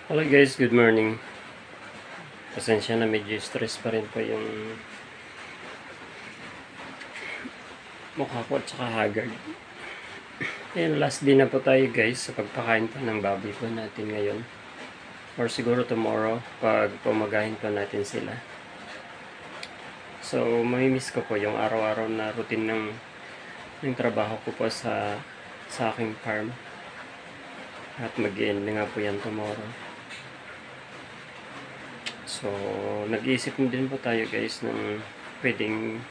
Hello guys, good morning. Pasensya na medyo stress pa rin po yung mukha ko at saka haggard. Ayan, last day na po tayo guys sa pagpakain po ng baboy po natin ngayon. Or siguro tomorrow pag pumagahin po natin sila. So, mamimiss ko po yung araw-araw na routine ng trabaho ko po sa aking farm. At mag-end na nga po yan tomorrow. So, nag-iisip din po tayo guys ng pwedeng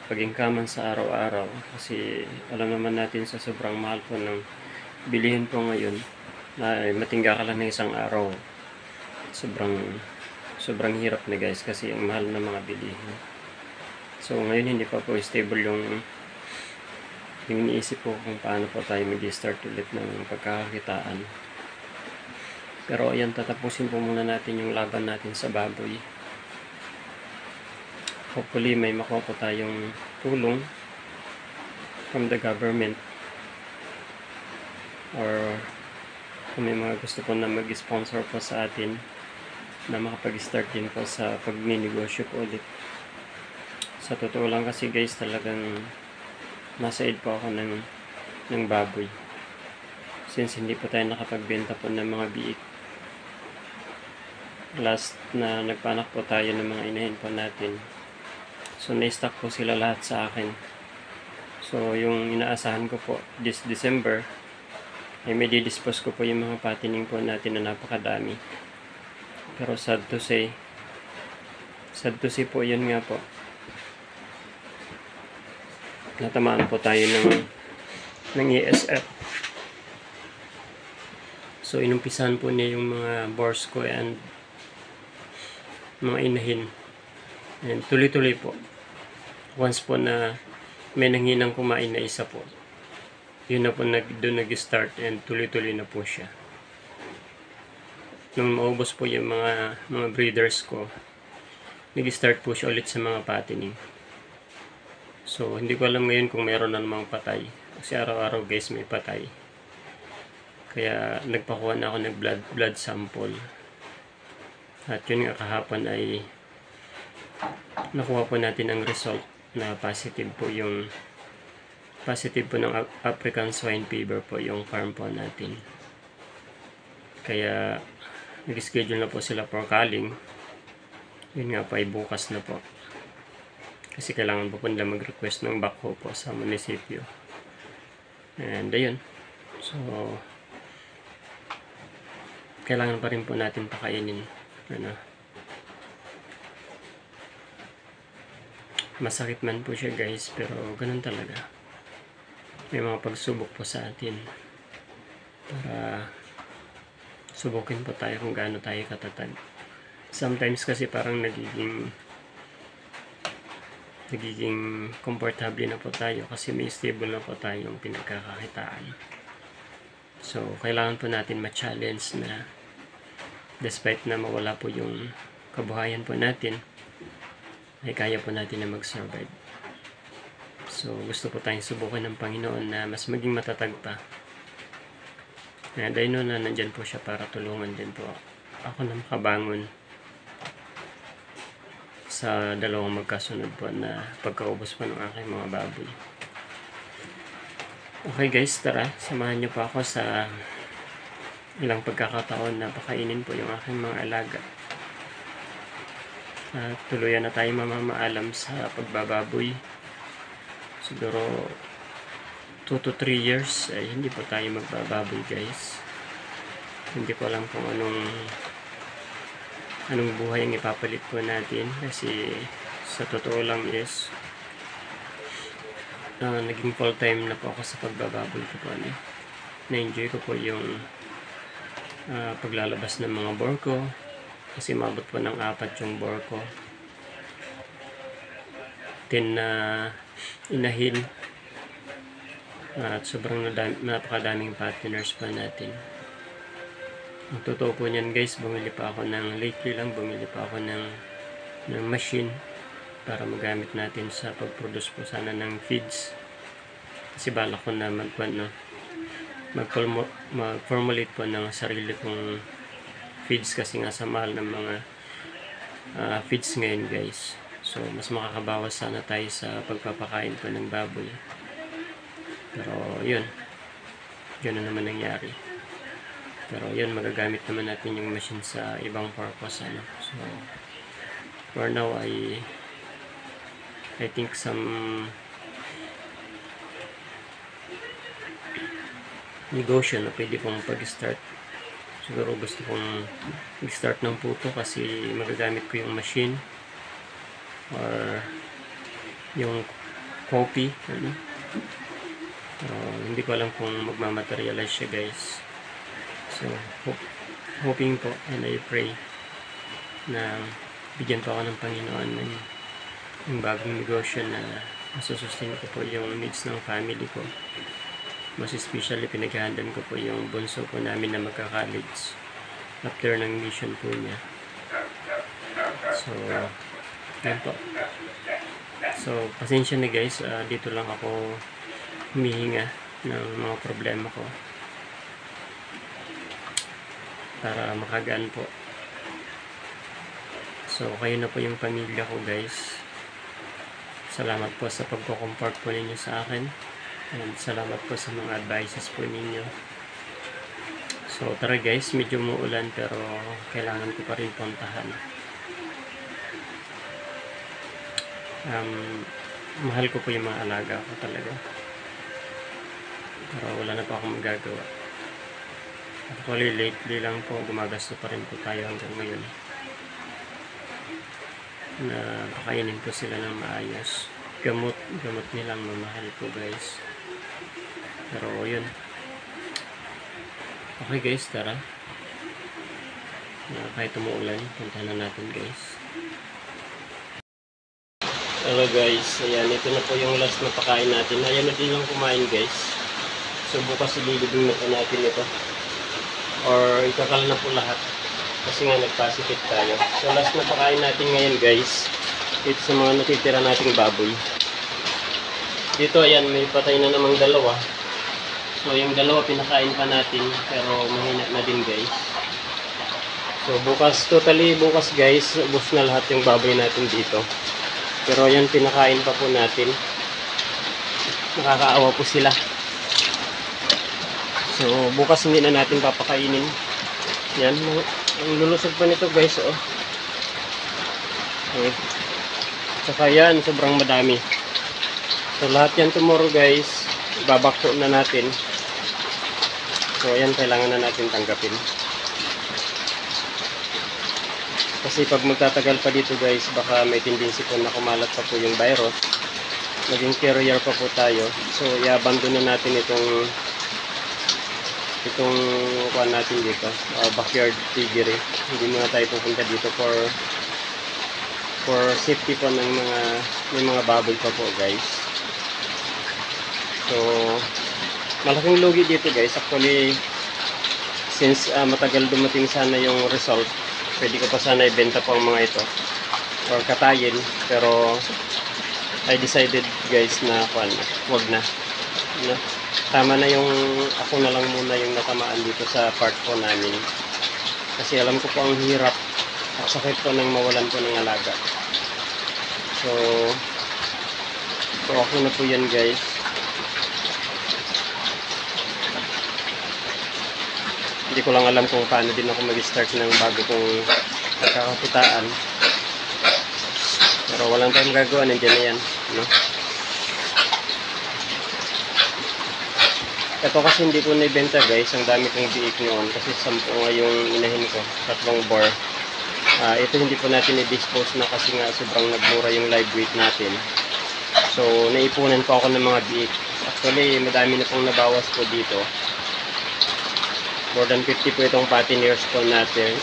pag-inkaman sa araw-araw kasi alam naman natin sa sobrang mahal po ng bilihin po ngayon na matingga ka lang ng isang araw. Sobrang hirap na guys kasi ang mahal ng mga bilihin. So, ngayon hindi pa po stable yung iniisip ko kung paano po tayo mag-start ulit ng pagkakakitaan. Pero ayan, tatapusin po muna natin yung laban natin sa baboy. Hopefully may makuha po tayong tulong from the government. Or kung may mga gusto po na mag-sponsor po sa atin na makapag-start din po sa pag-ninegosyo po ulit. Sa totoo lang kasi guys, talagang nasa id po ako ng baboy. Since hindi po tayo nakapagbenta po ng mga biik. Last na nagpanak po tayo ng mga inahin po natin. So, na-stock po sila lahat sa akin. So, yung inaasahan ko po this December, ay may didispose ko po yung mga patining po natin na napakadami. Pero sad to say po yun nga po. Natamaan po tayo ng ESF. So, inumpisahan po niya yung mga boars ko and mga inahin. And tuloy-tuloy po. Once po na may nanghinang kumain na isa po, yun na po doon nag-start and tuloy-tuloy na po siya. Nung maubos po yung mga breeders ko, nag-start po siya ulit sa mga patining. So, hindi ko alam ngayon kung meron na namang patay. Kasi araw-araw guys may patay. Kaya nagpakuha na ako ng blood sample. At yun nga kahapon ay nakuha po natin ang result na positive po ng African swine fever po yung farm po natin. Kaya nag-schedule na po sila for calling. Yun nga po ay bukas na po. Kasi kailangan po nila mag-request ng backhoe po sa munisipyo. And ayun. So, kailangan pa rin po natin pakainin. Masakit man po siya guys, pero ganun talaga. May mga pagsubok po sa atin para subukin po tayo kung gaano tayo katatag. Sometimes kasi parang nagiging komportable na po tayo kasi may stable na po tayong pinagkakakitaan. So, kailangan po natin ma-challenge na despite na mawala po yung kabuhayan po natin, ay kaya po natin na mag-survive. So, gusto po tayong subukan ng Panginoon na mas maging matatag pa. Dahil na nandyan po siya para tulungan din po ako na makabangon sa dalawang magkasunod po na pagkaubos po ng aking mga baboy. Okay guys, tara, samahan niyo po ako sa ilang pagkakataon na pakainin po yung aking mga alaga. Tuluyan na tayo mamamaalam sa pagbababoy. Siguro 2 to 3 years ay hindi po tayo magbababoy guys. Hindi ko alam kung anong buhay ang ipapalit po natin kasi sa totoo lang is naging full time na po ako sa pagbababoy ko po. Na-enjoy ko po yung paglalabas ng mga boar ko kasi mabot po ng 4 yung boar ko. 10 na inahin at sobrang napakadaming partners pa natin. Ang totoo po niyan guys, bumili pa ako ng machine para magamit natin sa pag-produce po sana ng feeds kasi balak ko na mag-formulate po ng sarili kong feeds kasi nga sa mahal ng mga feeds ngayon guys. So mas makakabawas sana tayo sa pagpapakain po ng baboy. Pero yun na naman nangyari. Pero yun, magagamit naman natin yung machine sa ibang purpose ano. So for now I think some negosyo na pwede pong pag-start. Siguro gusto kong mag-start ng puto kasi magagamit ko yung machine or yung coffee ano. Hindi ko alam kung magmamaterialize siya guys. So hoping po and I pray na bigyan pa ako ng Panginoon ng yung bagong negosyo na masusustain ko po yung needs ng family ko. Mas especially pinaghahandaan ko po yung bunso po namin na magka-college after ng mission po niya. So yan po. So pasensya na guys, dito lang ako humihinga ng mga problema ko para makagaan po. So kayo na po yung pamilya ko guys. Salamat po sa pagko-comfort po ninyo sa akin. And salamat po sa mga advices po ninyo. So tara guys, medyo muulan pero kailangan ko pa rin puntahan. Mahal ko po yung mga alaga ko talaga. Pero wala na po akong magagawa. Actually lately lang po gumagasto pa rin po tayo hanggang ngayon. Na pakainin po sila ng maayos. Gamot nilang mamahal po guys. Pero yun. Okay guys, tara. Kahit umuulan, puntahan na natin guys. Hello guys, ayan, ito na po yung last na pakain natin. Ayan na din lang kumain guys. So bukas ililibing na po natin ito. Or ikakal na po lahat. Kasi nga nagpasipit tayo. So last na pakain natin ngayon guys. Ito sa mga natitira nating baboy. Dito ayan, may patay na namang dalawa. So yung dalawa pinakain pa natin pero mahina na din guys. So bukas guys, ubos na lahat yung baboy natin dito. Pero yan pinakain pa po natin. Nakakaawa po sila. So bukas hindi na natin papakainin. Yan, ang lulusog pa nito guys oh. Okay. Saka yan, sobrang madami. So lahat yan tomorrow guys, babakso na natin. So yan, kailangan na natin tanggapin. Kasi pag magtatagal pa dito guys, baka may tendency po na kumalat pa po yung virus. Naging carrier pa po tayo. So i-abandon na natin itong kuha natin dito, backyard piggery. Hindi muna tayo pupunta dito for safety po ng may mga baboy pa po guys. So malaking lugi dito guys. Actually since matagal dumating sana yung result, pwede ko pa sana ibenta po ang mga ito or katayin, pero I decided guys na wag na. Tama na yung ako na lang muna yung natamaan dito sa part po namin. Kasi alam ko po ang hirap at sakit po nang mawalan po ng alaga. So ako na po yan guys. Hindi ko lang alam kung paano din ako mag-start ng bago kong kakakitaan. Pero walang tayong gagawa, nandiyan na yan, no? Ito kasi hindi ko naibenta guys, ang dami kong biik noon kasi 10 nga yung inahin ko, 3 bore. Ito hindi po natin i-dispose na kasi nga sobrang nagmura yung live weight natin. So naipunan po ako ng mga biik. Actually madami na pong nabawas po dito. More than 50 po itong patineers po natin.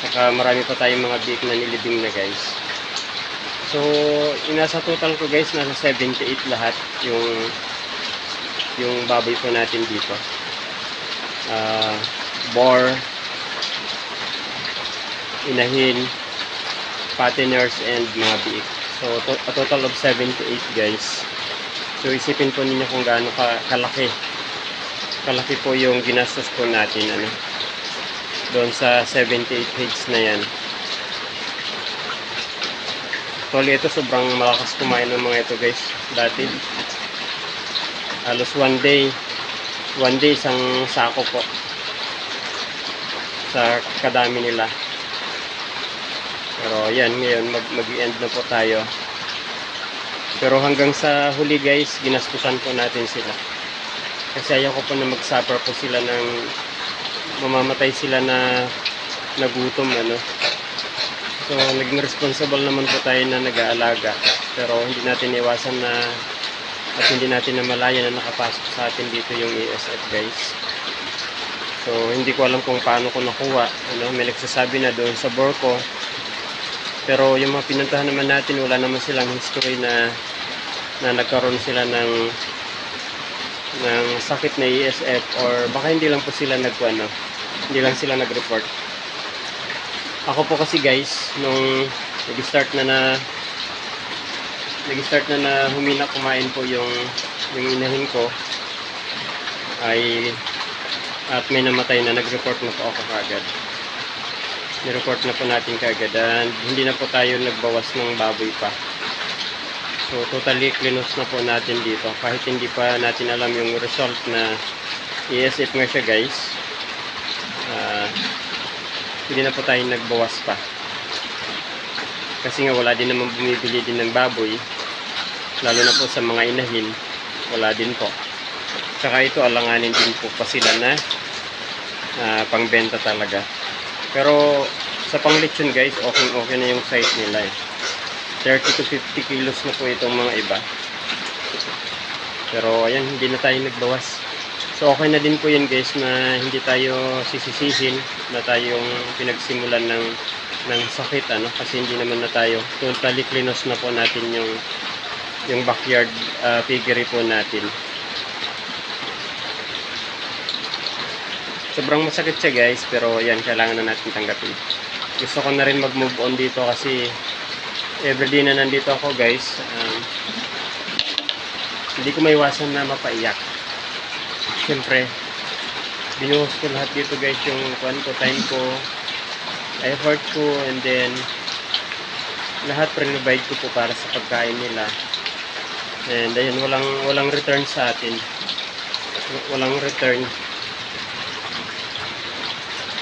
Saka marami pa tayong mga biik na nilibing na guys. So inasa total ko guys, nasa 78 lahat yung baboy po natin dito. Boar, inahin, patineers, and mga biik. So a total of 78 guys. So isipin po ninyo kung gaano kalaki po yung ginastos po natin doon sa 78 heads na yan. Actually ito sobrang malakas kumain ng mga ito guys. Dati halos one day isang sako po sa kadami nila. Pero yan, ngayon mag-end na po tayo. Pero hanggang sa huli guys, ginastusan po natin sila. Kasi ayaw ko po na mag-suffer po sila ng mamamatay sila na nagutom So naging responsible naman po tayo na nag-aalaga. Pero hindi natin iwasan na at hindi natin namalayan na nakapasok sa atin dito yung ESF guys. So hindi ko alam kung paano ko nakuha. May nagsasabi na doon sa Borco. Pero yung mga pinuntahan naman natin, wala naman silang history na nagkaroon sila ng sakit na ESF, or baka hindi lang po sila hindi lang sila nag-report. Ako po kasi guys, nung nag-start na humina kumain po yung inahin ko at may namatay na, nag-report na po ako kaagad. Ni-report na po natin kaagad and hindi na po tayo nagbawas ng baboy pa. So totally cleanus na po natin dito kahit hindi pa natin alam yung result na ESF nga siya guys. Hindi na po tayo nagbawas pa kasi nga wala din naman bumibili din ng baboy, lalo na po sa mga inahin, wala din po. Tsaka ito alanganin din po pa sila na pangbenta talaga. Pero sa panglitsyon guys, okay na yung size nila 30 to 50 kilos na po itong mga iba. Pero ayan, hindi na tayo nagbawas. So okay na din po yun guys, na hindi tayo sisisihin na tayong pinagsimulan ng sakit kasi hindi naman na tayo totally cleanus na po natin yung backyard piggery po natin. Sobrang masakit siya guys, pero yan, kailangan na natin tanggapin. Gusto ko na rin mag-move on dito kasi everyday na nandito ako guys. Hindi ko maiwasan na mapaiyak. Siyempre, binuhos ko lahat dito guys, yung time ko, effort ko, and then lahat pre-provide ko po para sa pagkain nila. And ayun, walang return sa atin. Walang return.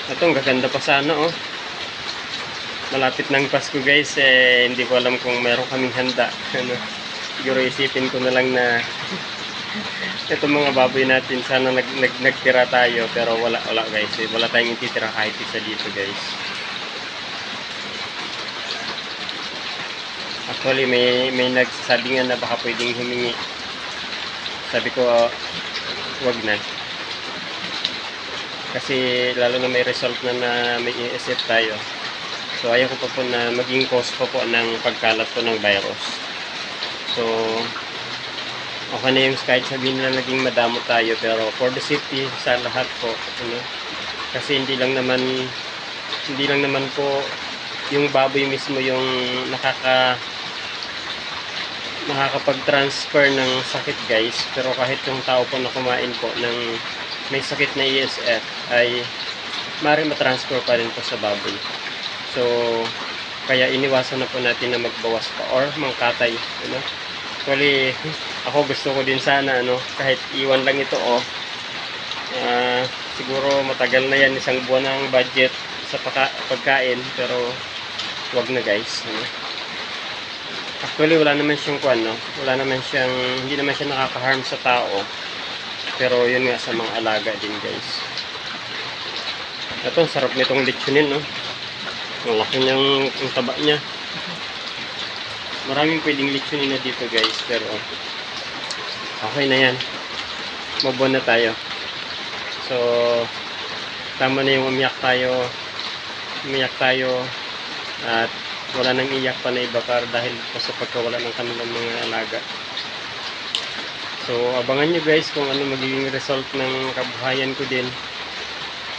Ito, ang gaganda pa sana Malapit ng Pasko guys, hindi ko alam kung meron kaming handa. Siguro isipin ko na lang na itong mga baboy natin, sana nagtira tayo, pero wala guys. Wala tayong ititira kahit isa dito guys. Actually, may nagsasabi nga na baka pwedeng humingi. Sabi ko, wag na. Kasi lalo na may result na may ESF tayo. So ayaw ko pa po na maging cause pa po ng pagkalat po ng virus. So okay na yung kahit sabihin na naging madamo tayo, pero for the safety sa lahat po, kasi hindi lang naman po yung baboy mismo yung nakakapag-transfer ng sakit guys, pero kahit yung tao po na kumain po ng may sakit na ESF ay maaaring matransfer pa rin po sa baboy. So kaya iniwasan na po natin na magbawas pa or mangkatay. Actually, ako gusto ko din sana kahit iwan lang ito siguro matagal na yan, isang buwan ng budget sa pagkain, pero wag na guys. Actually wala naman siyang hindi naman siya nakaka-harm sa tao. Pero yun nga sa mga alaga din guys. Ito, sarap nitong litsunin Ang laki niyang taba niya. Maraming pwedeng litsunin na dito guys, pero okay na yan. Mabon na tayo. So tama na yung umiyak tayo at wala nang iyak pa na iba dahil sa pagkawala ng kanilang mga alaga. So abangan nyo guys kung ano magiging result ng kabuhayan ko din.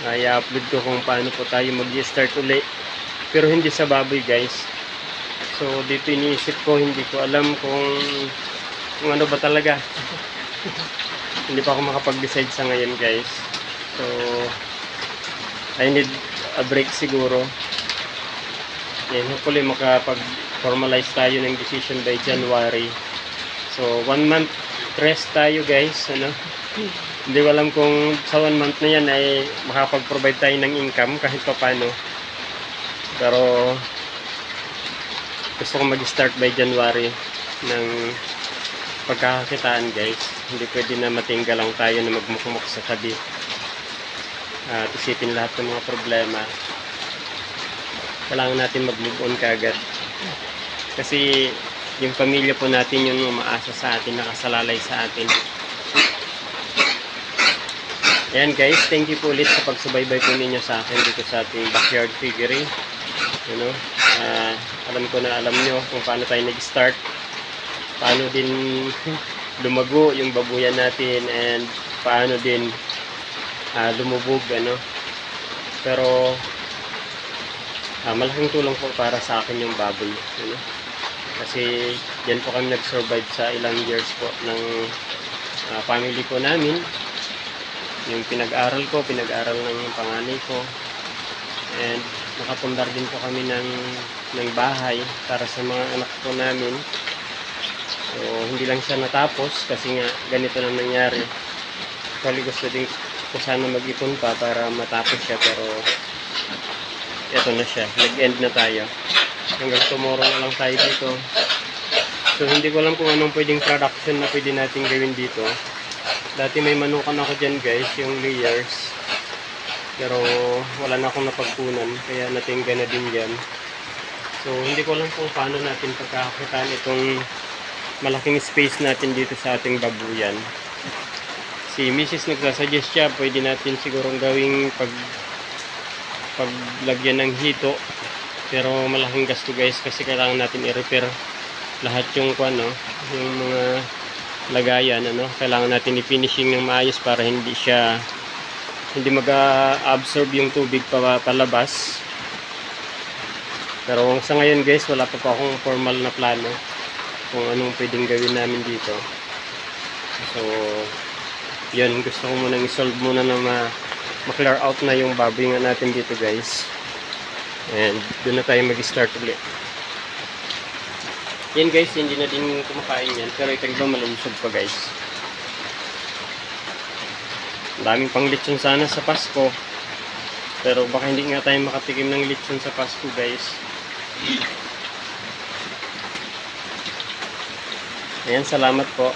I-upload ko kung paano po tayo mag-start uli, pero hindi sa baboy guys. So dito iniisip ko, hindi ko alam kung kung ano ba talaga. Hindi pa ako makapag-decide sa ngayon, guys. So, I need a break siguro. Yan, hopefully makapag-formalize tayo ng decision by January. So, 1 month rest tayo, guys. Ano? Hindi ko alam kung sa 1 month na yan ay makapag-provide tayo ng income kahit pa paano. Pero gusto ko mag-start by January ng pagkakakitaan, guys. Hindi pwede na matingga lang tayo na magmukmuk sa tabi. At isipin lahat ng mga problema. Kailangan natin mag-move on kaagad. Kasi yung pamilya po natin yung umaasa sa atin, nakasalalay sa atin. Ayan, guys, thank you po ulit sa pagsubaybay po ninyo sa akin dito sa ating backyard piggery. You know, alam ko na alam nyo kung paano tayo nag-start, paano din lumago yung babuyan natin, and paano din lumubog, ano. Pero malaking tulong po para sa akin yung baboy, you know? Kasi yan po kami nag-survive sa ilang years po ng family ko namin. Yung pinag-aral ko, pinag-aral ng panganay ko, and nakapundar din po kami ng bahay para sa mga anak ko namin. So hindi lang siya natapos kasi nga ganito lang nangyari. Actually gusto din ko sana mag-ipon pa para matapos siya, pero eto na siya, nag-end na tayo. Hanggang tomorrow na lang tayo dito. So hindi ko alam kung anong pwedeng production na pwede natin gawin dito. Dati may manukan ako dyan, guys, yung layers. Pero wala na akong napagpunan, kaya natingga na din dyan. So hindi ko alam kung paano natin pagkakakitaan itong malaking space natin dito sa ating babuyan. Si Mrs. nagsasuggest siya, pwede natin sigurong gawing paglagyan ng hito. Pero malaking gasto, guys, kasi kailangan natin i-repair lahat yung yung mga lagayan, ano. Kailangan natin i-finishing ng maayos para hindi mag-absorb yung tubig palabas. Pero sa ngayon, guys, wala pa akong formal na plano kung anong pwedeng gawin namin dito. So yun, gusto ko munang i-solve muna na ma-clear out na yung baboy nga natin dito, guys. And doon na tayo mag-start ulit. Yan, guys, hindi na din kumakain yan, pero ito iba malusog pa, guys. Daming pang lechon sana sa Pasko, pero baka hindi nga tayo makatikim ng lechon sa Pasko, guys. Ayan, salamat po.